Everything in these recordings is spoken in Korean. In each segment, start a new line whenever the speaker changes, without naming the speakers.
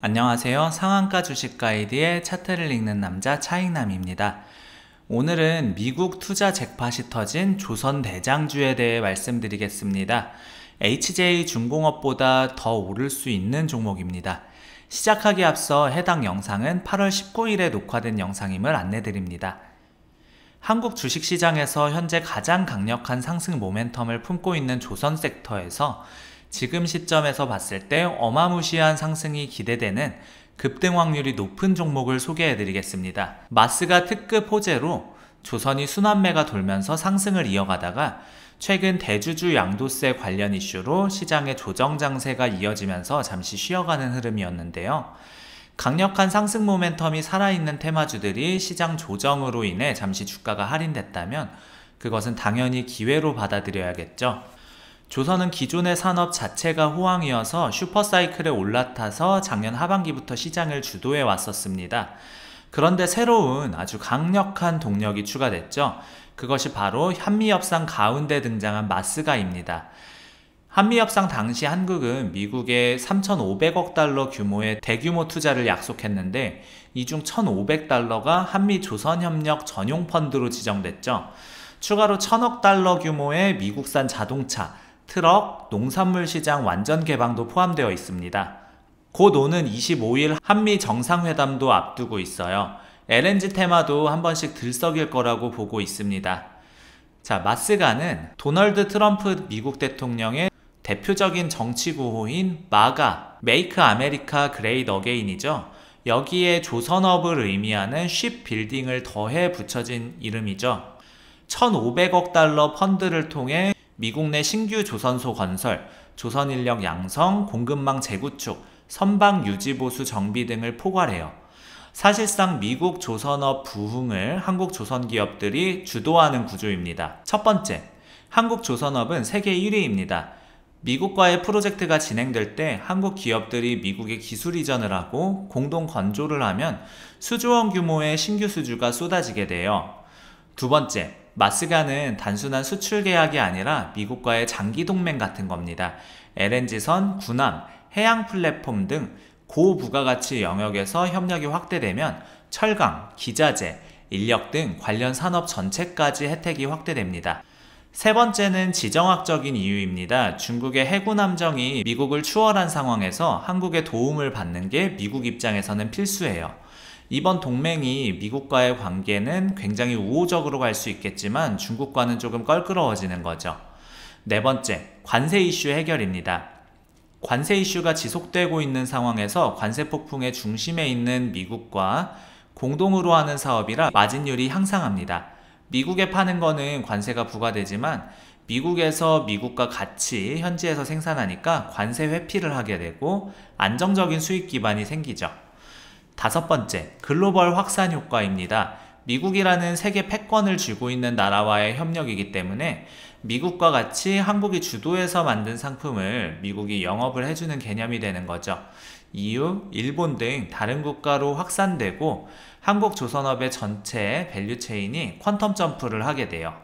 안녕하세요. 상한가 주식 가이드의 차트를 읽는 남자 차익남입니다. 오늘은 미국 투자 잭팟이 터진 조선 대장주에 대해 말씀드리겠습니다. HJ중공업보다 더 오를 수 있는 종목입니다. 시작하기 앞서 해당 영상은 8월 19일에 녹화된 영상임을 안내드립니다. 한국 주식시장에서 현재 가장 강력한 상승 모멘텀을 품고 있는 조선 섹터에서 지금 시점에서 봤을 때 어마무시한 상승이 기대되는 급등 확률이 높은 종목을 소개해드리겠습니다. 마스가 특급 호재로 조선이 순환매가 돌면서 상승을 이어가다가 최근 대주주 양도세 관련 이슈로 시장의 조정 장세가 이어지면서 잠시 쉬어가는 흐름이었는데요. 강력한 상승 모멘텀이 살아있는 테마주들이 시장 조정으로 인해 잠시 주가가 할인됐다면 그것은 당연히 기회로 받아들여야겠죠. 조선은 기존의 산업 자체가 호황이어서 슈퍼사이클에 올라타서 작년 하반기부터 시장을 주도해 왔었습니다. 그런데 새로운 아주 강력한 동력이 추가됐죠. 그것이 바로 한미협상 가운데 등장한 마스가입니다. 한미협상 당시 한국은 미국에 3,500억 달러 규모의 대규모 투자를 약속했는데 이 중 1,500달러가 한미조선협력 전용 펀드로 지정됐죠. 추가로 1,000억 달러 규모의 미국산 자동차, 트럭, 농산물 시장 완전 개방도 포함되어 있습니다. 곧 오는 25일 한미 정상회담도 앞두고 있어요. LNG 테마도 한 번씩 들썩일 거라고 보고 있습니다. 자, 마스가는 도널드 트럼프 미국 대통령의 대표적인 정치 구호인 마가, 메이크 아메리카 그레이트 어게인이죠. 여기에 조선업을 의미하는 쉽 빌딩을 더해 붙여진 이름이죠. 1,500억 달러 펀드를 통해 미국 내 신규 조선소 건설, 조선인력 양성, 공급망 재구축, 선박 유지보수 정비 등을 포괄해요. 사실상 미국 조선업 부흥을 한국 조선기업들이 주도하는 구조입니다. 첫 번째, 한국 조선업은 세계 1위입니다. 미국과의 프로젝트가 진행될 때 한국 기업들이 미국에 기술 이전을 하고 공동 건조를 하면 수조원 규모의 신규 수주가 쏟아지게 돼요. 두 번째, 마스가는 단순한 수출 계약이 아니라 미국과의 장기 동맹 같은 겁니다. LNG선, 군함, 해양 플랫폼 등 고부가가치 영역에서 협력이 확대되면 철강, 기자재, 인력 등 관련 산업 전체까지 혜택이 확대됩니다. 세 번째는 지정학적인 이유입니다. 중국의 해군 함정이 미국을 추월한 상황에서 한국의 도움을 받는 게 미국 입장에서는 필수예요. 이번 동맹이 미국과의 관계는 굉장히 우호적으로 갈 수 있겠지만 중국과는 조금 껄끄러워지는 거죠. 네 번째, 관세 이슈 해결입니다. 관세 이슈가 지속되고 있는 상황에서 관세 폭풍의 중심에 있는 미국과 공동으로 하는 사업이라 마진율이 향상합니다. 미국에 파는 거는 관세가 부과되지만 미국에서 미국과 같이 현지에서 생산하니까 관세 회피를 하게 되고 안정적인 수익 기반이 생기죠. 다섯 번째, 글로벌 확산 효과입니다. 미국이라는 세계 패권을 쥐고 있는 나라와의 협력이기 때문에 미국과 같이 한국이 주도해서 만든 상품을 미국이 영업을 해주는 개념이 되는 거죠. EU, 일본 등 다른 국가로 확산되고 한국 조선업의 전체 밸류체인이 퀀텀 점프를 하게 돼요.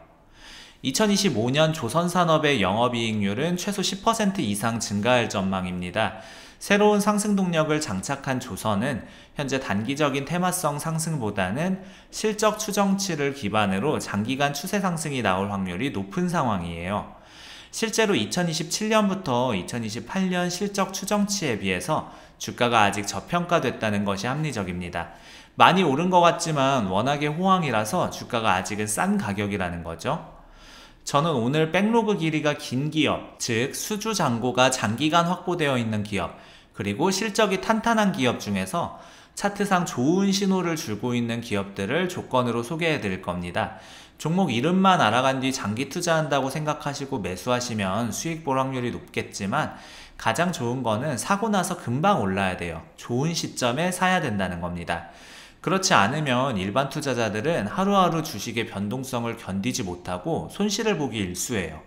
2025년 조선산업의 영업이익률은 최소 10% 이상 증가할 전망입니다. 새로운 상승 동력을 장착한 조선은 현재 단기적인 테마성 상승보다는 실적 추정치를 기반으로 장기간 추세 상승이 나올 확률이 높은 상황이에요. 실제로 2027년부터 2028년 실적 추정치에 비해서 주가가 아직 저평가됐다는 것이 합리적입니다. 많이 오른 것 같지만 워낙에 호황이라서 주가가 아직은 싼 가격이라는 거죠. 저는 오늘 백로그 길이가 긴 기업, 즉 수주 잔고가 장기간 확보되어 있는 기업, 그리고 실적이 탄탄한 기업 중에서 차트상 좋은 신호를 주고 있는 기업들을 조건으로 소개해 드릴 겁니다. 종목 이름만 알아간 뒤 장기 투자한다고 생각하시고 매수하시면 수익 볼 확률이 높겠지만 가장 좋은 거는 사고 나서 금방 올라야 돼요. 좋은 시점에 사야 된다는 겁니다. 그렇지 않으면 일반 투자자들은 하루하루 주식의 변동성을 견디지 못하고 손실을 보기 일쑤예요.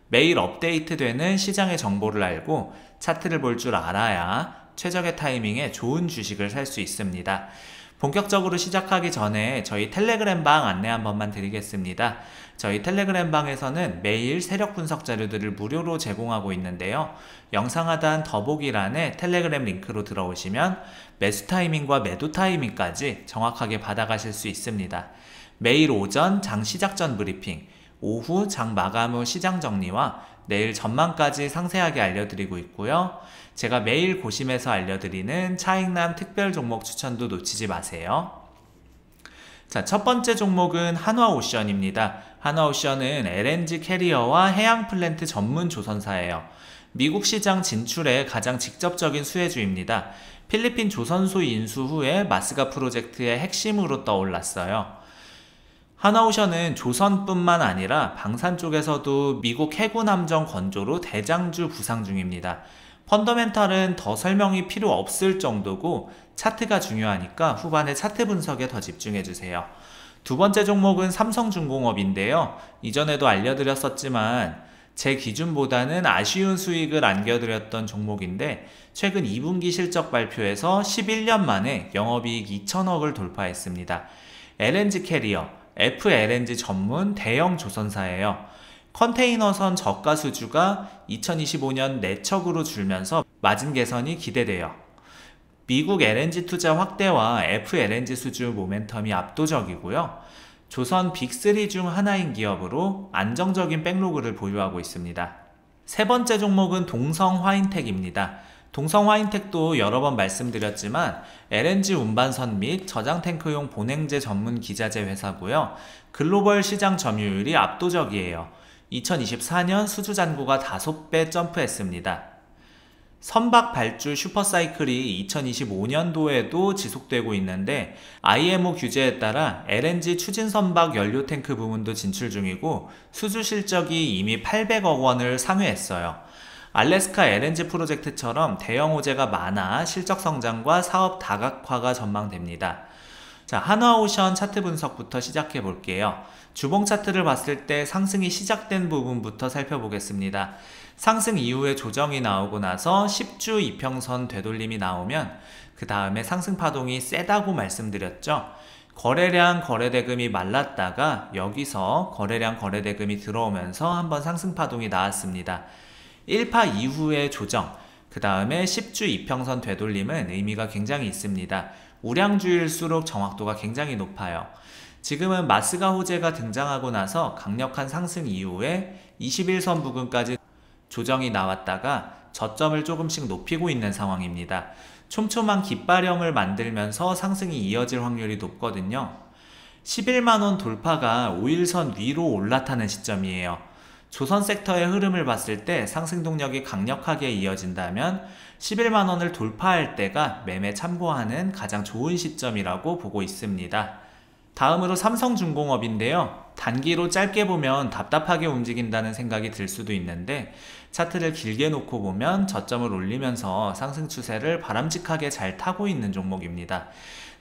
매일 업데이트되는 시장의 정보를 알고 차트를 볼 줄 알아야 최적의 타이밍에 좋은 주식을 살 수 있습니다. 본격적으로 시작하기 전에 저희 텔레그램 방 안내 한 번만 드리겠습니다. 저희 텔레그램 방에서는 매일 세력 분석 자료들을 무료로 제공하고 있는데요. 영상 하단 더보기란에 텔레그램 링크로 들어오시면 매수 타이밍과 매도 타이밍까지 정확하게 받아가실 수 있습니다. 매일 오전 장 시작 전 브리핑, 오후 장 마감 후 시장 정리와 내일 전망까지 상세하게 알려드리고 있고요. 제가 매일 고심해서 알려드리는 차익남 특별 종목 추천도 놓치지 마세요. 자, 첫 번째 종목은 한화오션입니다. 한화오션은 LNG 캐리어와 해양 플랜트 전문 조선사예요. 미국 시장 진출에 가장 직접적인 수혜주입니다. 필리핀 조선소 인수 후에 마스가 프로젝트의 핵심으로 떠올랐어요. 한화오션은 조선뿐만 아니라 방산 쪽에서도 미국 해군 함정 건조로 대장주 부상 중입니다. 펀더멘탈은 더 설명이 필요 없을 정도고 차트가 중요하니까 후반에 차트 분석에 더 집중해주세요. 두 번째 종목은 삼성중공업인데요. 이전에도 알려드렸었지만 제 기준보다는 아쉬운 수익을 안겨드렸던 종목인데 최근 2분기 실적 발표에서 11년 만에 영업이익 2천억을 돌파했습니다. LNG 캐리어, FLNG 전문 대형 조선사예요. 컨테이너선 저가 수주가 2025년 내척으로 줄면서 마진 개선이 기대돼요. 미국 LNG 투자 확대와 FLNG 수주 모멘텀이 압도적이고요. 조선 빅3 중 하나인 기업으로 안정적인 백로그를 보유하고 있습니다. 세 번째 종목은 동성화인텍입니다. 동성화인텍도 여러 번 말씀드렸지만 LNG 운반선 및 저장탱크용 본행제 전문 기자재 회사고요. 글로벌 시장 점유율이 압도적이에요. 2024년 수주 잔고가 5배 점프했습니다. 선박 발주 슈퍼사이클이 2025년도에도 지속되고 있는데 IMO 규제에 따라 LNG 추진 선박 연료 탱크 부문도 진출 중이고 수주 실적이 이미 800억 원을 상회했어요. 알래스카 LNG 프로젝트처럼 대형 호재가 많아 실적 성장과 사업 다각화가 전망됩니다. 자, 한화오션 차트 분석부터 시작해 볼게요. 주봉 차트를 봤을 때 상승이 시작된 부분부터 살펴보겠습니다. 상승 이후에 조정이 나오고 나서 10주 이평선 되돌림이 나오면 그 다음에 상승 파동이 세다고 말씀드렸죠. 거래량 거래대금이 말랐다가 여기서 거래량 거래대금이 들어오면서 한번 상승 파동이 나왔습니다. 1파 이후의 조정, 그 다음에 10주 이평선 되돌림은 의미가 굉장히 있습니다. 우량주일수록 정확도가 굉장히 높아요. 지금은 마스가 호재가 등장하고 나서 강력한 상승 이후에 21선 부근까지 조정이 나왔다가 저점을 조금씩 높이고 있는 상황입니다. 촘촘한 깃발형을 만들면서 상승이 이어질 확률이 높거든요. 11만원 돌파가 5일선 위로 올라타는 시점이에요. 조선 섹터의 흐름을 봤을 때 상승 동력이 강력하게 이어진다면 11만원을 돌파할 때가 매매 참고하는 가장 좋은 시점이라고 보고 있습니다. 다음으로 삼성중공업인데요. 단기로 짧게 보면 답답하게 움직인다는 생각이 들 수도 있는데 차트를 길게 놓고 보면 저점을 올리면서 상승 추세를 바람직하게 잘 타고 있는 종목입니다.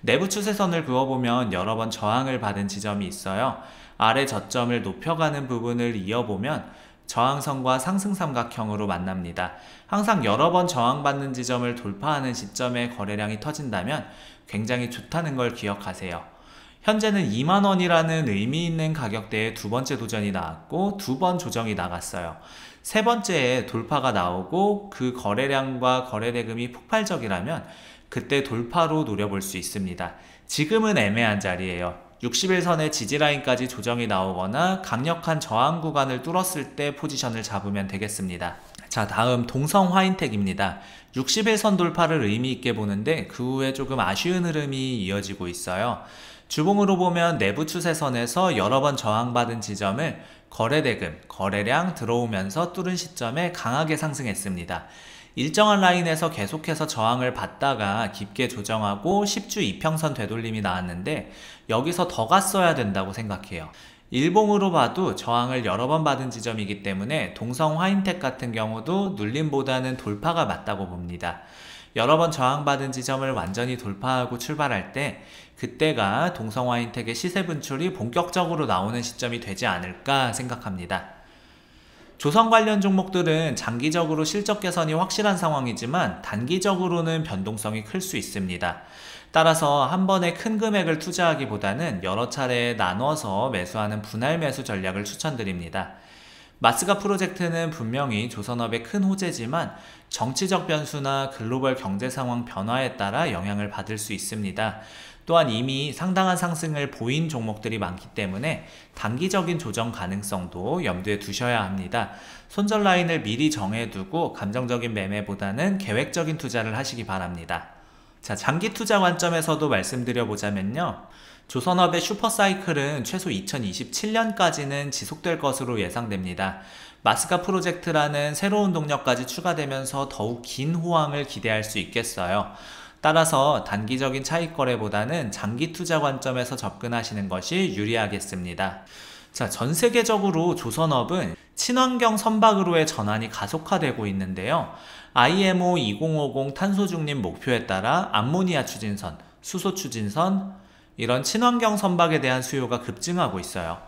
내부 추세선을 그어보면 여러 번 저항을 받은 지점이 있어요. 아래 저점을 높여가는 부분을 이어보면 저항선과 상승 삼각형으로 만납니다. 항상 여러 번 저항받는 지점을 돌파하는 시점에 거래량이 터진다면 굉장히 좋다는 걸 기억하세요. 현재는 2만원이라는 의미 있는 가격대에 두 번째 도전이 나왔고 두 번 조정이 나갔어요. 세 번째에 돌파가 나오고 그 거래량과 거래대금이 폭발적이라면 그때 돌파로 노려볼 수 있습니다. 지금은 애매한 자리예요. 60일선의 지지라인까지 조정이 나오거나 강력한 저항 구간을 뚫었을 때 포지션을 잡으면 되겠습니다. 자, 다음 동성화인텍입니다. 60일선 돌파를 의미 있게 보는데 그 후에 조금 아쉬운 흐름이 이어지고 있어요. 주봉으로 보면 내부 추세선에서 여러 번 저항받은 지점을 거래대금, 거래량 들어오면서 뚫은 시점에 강하게 상승했습니다. 일정한 라인에서 계속해서 저항을 받다가 깊게 조정하고 10주 이평선 되돌림이 나왔는데 여기서 더 갔어야 된다고 생각해요. 일봉으로 봐도 저항을 여러 번 받은 지점이기 때문에 동성화인텍 같은 경우도 눌림보다는 돌파가 맞다고 봅니다. 여러 번 저항받은 지점을 완전히 돌파하고 출발할 때 그때가 동성화인텍의 시세 분출이 본격적으로 나오는 시점이 되지 않을까 생각합니다. 조선 관련 종목들은 장기적으로 실적 개선이 확실한 상황이지만 단기적으로는 변동성이 클 수 있습니다. 따라서 한 번에 큰 금액을 투자하기보다는 여러 차례 나눠서 매수하는 분할 매수 전략을 추천드립니다. 마스가 프로젝트는 분명히 조선업의 큰 호재지만 정치적 변수나 글로벌 경제 상황 변화에 따라 영향을 받을 수 있습니다. 또한 이미 상당한 상승을 보인 종목들이 많기 때문에 단기적인 조정 가능성도 염두에 두셔야 합니다. 손절 라인을 미리 정해두고 감정적인 매매보다는 계획적인 투자를 하시기 바랍니다. 자, 장기 투자 관점에서도 말씀드려보자면요. 조선업의 슈퍼사이클은 최소 2027년까지는 지속될 것으로 예상됩니다. 마스가 프로젝트라는 새로운 동력까지 추가되면서 더욱 긴 호황을 기대할 수 있겠어요. 따라서 단기적인 차익 거래보다는 장기 투자 관점에서 접근하시는 것이 유리하겠습니다. 자, 전 세계적으로 조선업은 친환경 선박으로의 전환이 가속화되고 있는데요. IMO 2050 탄소 중립 목표에 따라 암모니아 추진선, 수소 추진선, 이런 친환경 선박에 대한 수요가 급증하고 있어요.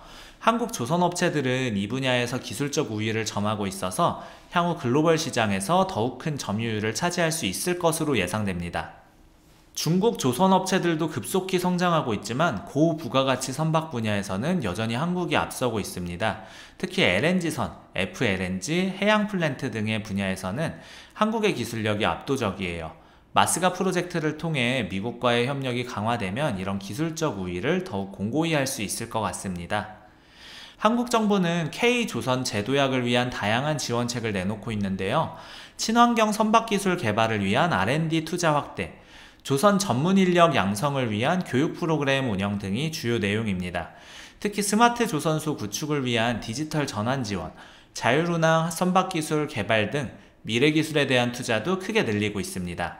한국 조선업체들은 이 분야에서 기술적 우위를 점하고 있어서 향후 글로벌 시장에서 더욱 큰 점유율을 차지할 수 있을 것으로 예상됩니다. 중국 조선업체들도 급속히 성장하고 있지만 고부가가치 선박 분야에서는 여전히 한국이 앞서고 있습니다. 특히 LNG선, FLNG, 해양 플랜트 등의 분야에서는 한국의 기술력이 압도적이에요. 마스가 프로젝트를 통해 미국과의 협력이 강화되면 이런 기술적 우위를 더욱 공고히 할 수 있을 것 같습니다. 한국 정부는 K조선 제도약을 위한 다양한 지원책을 내놓고 있는데요. 친환경 선박기술 개발을 위한 R&D 투자 확대, 조선 전문 인력 양성을 위한 교육 프로그램 운영 등이 주요 내용입니다. 특히 스마트 조선소 구축을 위한 디지털 전환 지원, 자율운항 선박기술 개발 등 미래기술에 대한 투자도 크게 늘리고 있습니다.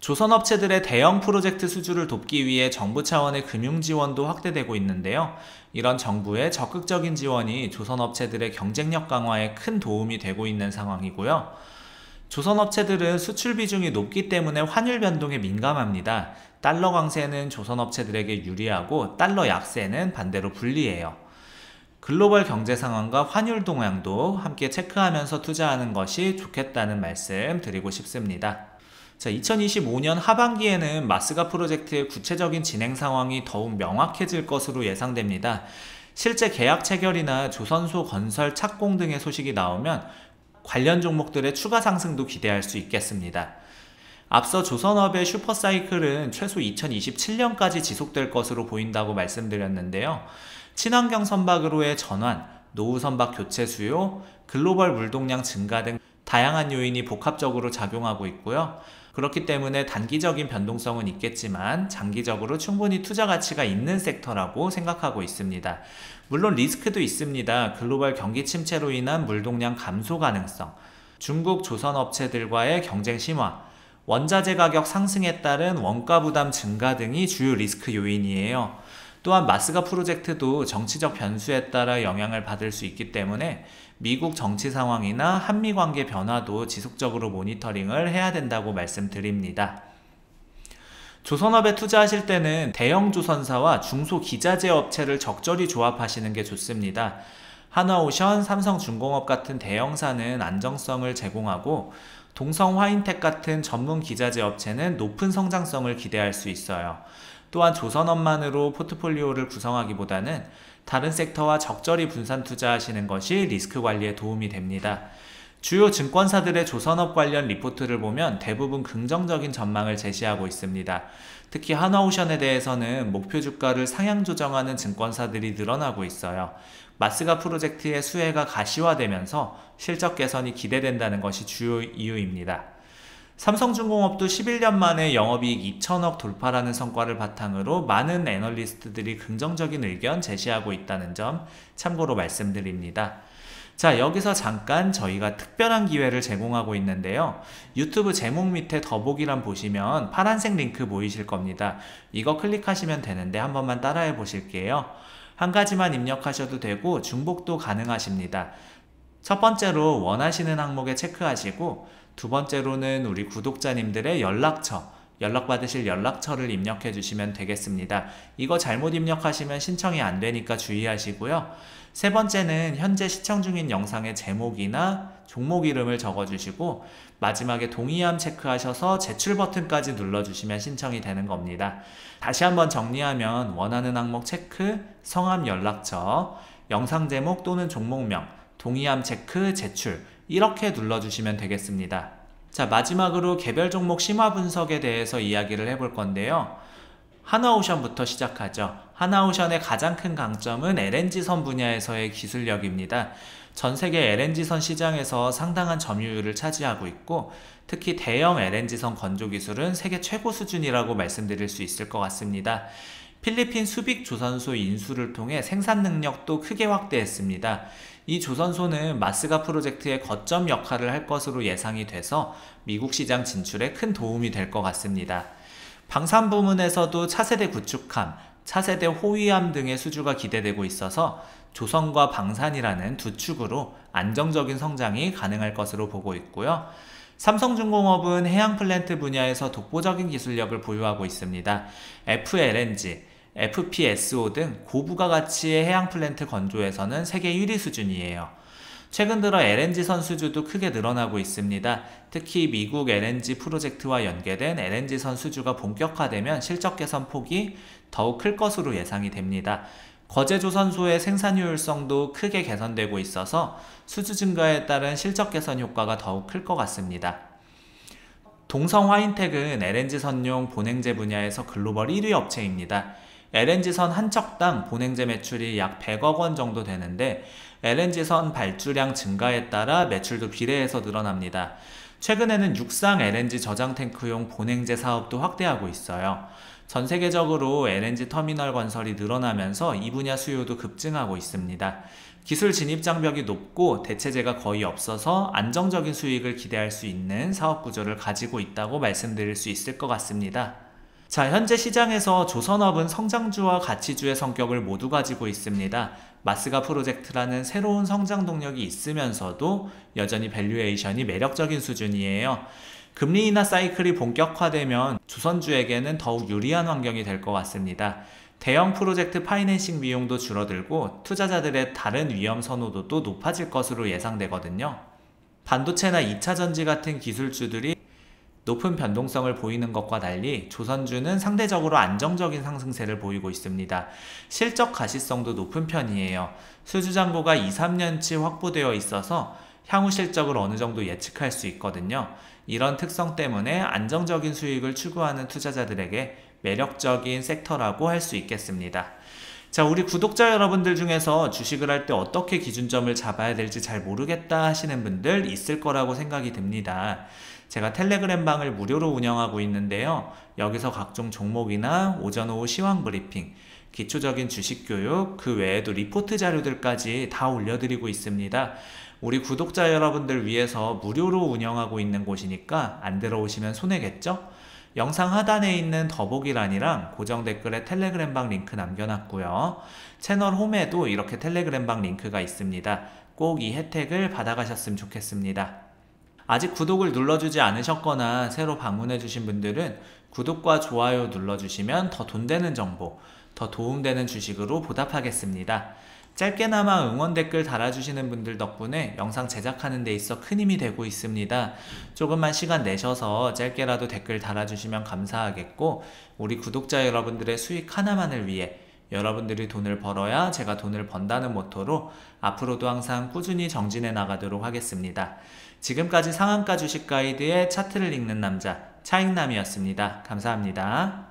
조선업체들의 대형 프로젝트 수주를 돕기 위해 정부 차원의 금융 지원도 확대되고 있는데요. 이런 정부의 적극적인 지원이 조선업체들의 경쟁력 강화에 큰 도움이 되고 있는 상황이고요. 조선업체들은 수출 비중이 높기 때문에 환율 변동에 민감합니다. 달러 강세는 조선업체들에게 유리하고 달러 약세는 반대로 불리해요. 글로벌 경제 상황과 환율 동향도 함께 체크하면서 투자하는 것이 좋겠다는 말씀 드리고 싶습니다. 자, 2025년 하반기에는 마스가 프로젝트의 구체적인 진행 상황이 더욱 명확해질 것으로 예상됩니다. 실제 계약 체결이나 조선소 건설 착공 등의 소식이 나오면 관련 종목들의 추가 상승도 기대할 수 있겠습니다. 앞서 조선업의 슈퍼사이클은 최소 2027년까지 지속될 것으로 보인다고 말씀드렸는데요. 친환경 선박으로의 전환, 노후 선박 교체 수요, 글로벌 물동량 증가 등 다양한 요인이 복합적으로 작용하고 있고요. 그렇기 때문에 단기적인 변동성은 있겠지만 장기적으로 충분히 투자 가치가 있는 섹터라고 생각하고 있습니다. 물론 리스크도 있습니다. 글로벌 경기 침체로 인한 물동량 감소 가능성, 중국 조선업체들과의 경쟁 심화, 원자재 가격 상승에 따른 원가 부담 증가 등이 주요 리스크 요인이에요. 또한 마스가 프로젝트도 정치적 변수에 따라 영향을 받을 수 있기 때문에 미국 정치 상황이나 한미 관계 변화도 지속적으로 모니터링을 해야 된다고 말씀드립니다. 조선업에 투자하실 때는 대형 조선사와 중소기자재 업체를 적절히 조합하시는 게 좋습니다. 한화오션, 삼성중공업 같은 대형사는 안정성을 제공하고 동성화인텍 같은 전문 기자재 업체는 높은 성장성을 기대할 수 있어요. 또한 조선업만으로 포트폴리오를 구성하기보다는 다른 섹터와 적절히 분산 투자하시는 것이 리스크 관리에 도움이 됩니다. 주요 증권사들의 조선업 관련 리포트를 보면 대부분 긍정적인 전망을 제시하고 있습니다. 특히 한화오션에 대해서는 목표 주가를 상향 조정하는 증권사들이 늘어나고 있어요. 마스가 프로젝트의 수혜가 가시화되면서 실적 개선이 기대된다는 것이 주요 이유입니다. 삼성중공업도 11년 만에 영업이익 2천억 돌파라는 성과를 바탕으로 많은 애널리스트들이 긍정적인 의견 제시하고 있다는 점 참고로 말씀드립니다. 자, 여기서 잠깐 저희가 특별한 기회를 제공하고 있는데요. 유튜브 제목 밑에 더보기란 보시면 파란색 링크 보이실 겁니다. 이거 클릭하시면 되는데 한 번만 따라해 보실게요. 한 가지만 입력하셔도 되고 중복도 가능하십니다. 첫 번째로 원하시는 항목에 체크하시고 두 번째로는 우리 구독자님들의 연락처, 연락받으실 연락처를 입력해 주시면 되겠습니다. 이거 잘못 입력하시면 신청이 안 되니까 주의하시고요. 세 번째는 현재 시청 중인 영상의 제목이나 종목 이름을 적어주시고 마지막에 동의함 체크하셔서 제출 버튼까지 눌러주시면 신청이 되는 겁니다. 다시 한번 정리하면 원하는 항목 체크, 성함 연락처, 영상 제목 또는 종목명, 동의함 체크, 제출 이렇게 눌러주시면 되겠습니다. 자, 마지막으로 개별 종목 심화 분석에 대해서 이야기를 해볼 건데요. 하나오션부터 시작하죠. 하나오션의 가장 큰 강점은 LNG선 분야에서의 기술력입니다. 전 세계 LNG선 시장에서 상당한 점유율을 차지하고 있고 특히 대형 LNG선 건조 기술은 세계 최고 수준이라고 말씀드릴 수 있을 것 같습니다. 필리핀 수빅 조선소 인수를 통해 생산 능력도 크게 확대했습니다. 이 조선소는 마스가 프로젝트의 거점 역할을 할 것으로 예상이 돼서 미국 시장 진출에 큰 도움이 될 것 같습니다. 방산 부문에서도 차세대 구축함, 차세대 호위함 등의 수주가 기대되고 있어서 조선과 방산이라는 두 축으로 안정적인 성장이 가능할 것으로 보고 있고요. 삼성중공업은 해양 플랜트 분야에서 독보적인 기술력을 보유하고 있습니다. FLNG, FPSO 등 고부가 가치의 해양 플랜트 건조에서는 세계 1위 수준이에요. 최근 들어 LNG선 수주도 크게 늘어나고 있습니다. 특히 미국 LNG 프로젝트와 연계된 LNG선 수주가 본격화되면 실적 개선 폭이 더욱 클 것으로 예상이 됩니다. 거제조선소의 생산 효율성도 크게 개선되고 있어서 수주 증가에 따른 실적 개선 효과가 더욱 클 것 같습니다. 동성화인텍은 LNG선용 본행제 분야에서 글로벌 1위 업체입니다. LNG선 한 척당 본행제 매출이 약 100억 원 정도 되는데 LNG선 발주량 증가에 따라 매출도 비례해서 늘어납니다. 최근에는 육상 LNG 저장 탱크용 본행제 사업도 확대하고 있어요. 전 세계적으로 LNG 터미널 건설이 늘어나면서 이 분야 수요도 급증하고 있습니다. 기술 진입 장벽이 높고 대체재가 거의 없어서 안정적인 수익을 기대할 수 있는 사업 구조를 가지고 있다고 말씀드릴 수 있을 것 같습니다. 자, 현재 시장에서 조선업은 성장주와 가치주의 성격을 모두 가지고 있습니다. 마스가 프로젝트라는 새로운 성장 동력이 있으면서도 여전히 밸류에이션이 매력적인 수준이에요. 금리 인하 사이클이 본격화되면 조선주에게는 더욱 유리한 환경이 될 것 같습니다. 대형 프로젝트 파이낸싱 비용도 줄어들고 투자자들의 다른 위험 선호도도 높아질 것으로 예상되거든요. 반도체나 2차전지 같은 기술주들이 높은 변동성을 보이는 것과 달리 조선주는 상대적으로 안정적인 상승세를 보이고 있습니다. 실적 가시성도 높은 편이에요. 수주잔고가 2-3년치 확보되어 있어서 향후 실적을 어느 정도 예측할 수 있거든요. 이런 특성 때문에 안정적인 수익을 추구하는 투자자들에게 매력적인 섹터라고 할 수 있겠습니다. 자, 우리 구독자 여러분들 중에서 주식을 할 때 어떻게 기준점을 잡아야 될지 잘 모르겠다 하시는 분들 있을 거라고 생각이 듭니다. 제가 텔레그램 방을 무료로 운영하고 있는데요. 여기서 각종 종목이나 오전 오후 시황 브리핑, 기초적인 주식 교육, 그 외에도 리포트 자료들까지 다 올려드리고 있습니다. 우리 구독자 여러분들 위해서 무료로 운영하고 있는 곳이니까 안 들어오시면 손해겠죠? 영상 하단에 있는 더보기란이랑 고정 댓글에 텔레그램 방 링크 남겨놨고요. 채널 홈에도 이렇게 텔레그램 방 링크가 있습니다. 꼭 이 혜택을 받아가셨으면 좋겠습니다. 아직 구독을 눌러주지 않으셨거나 새로 방문해주신 분들은 구독과 좋아요 눌러주시면 더 돈 되는 정보, 더 도움되는 주식으로 보답하겠습니다. 짧게나마 응원 댓글 달아주시는 분들 덕분에 영상 제작하는 데 있어 큰 힘이 되고 있습니다. 조금만 시간 내셔서 짧게라도 댓글 달아주시면 감사하겠고, 우리 구독자 여러분들의 수익 하나만을 위해 여러분들이 돈을 벌어야 제가 돈을 번다는 모토로 앞으로도 항상 꾸준히 정진해 나가도록 하겠습니다. 지금까지 상한가 주식 가이드의 차트를 읽는 남자 차익남이었습니다. 감사합니다.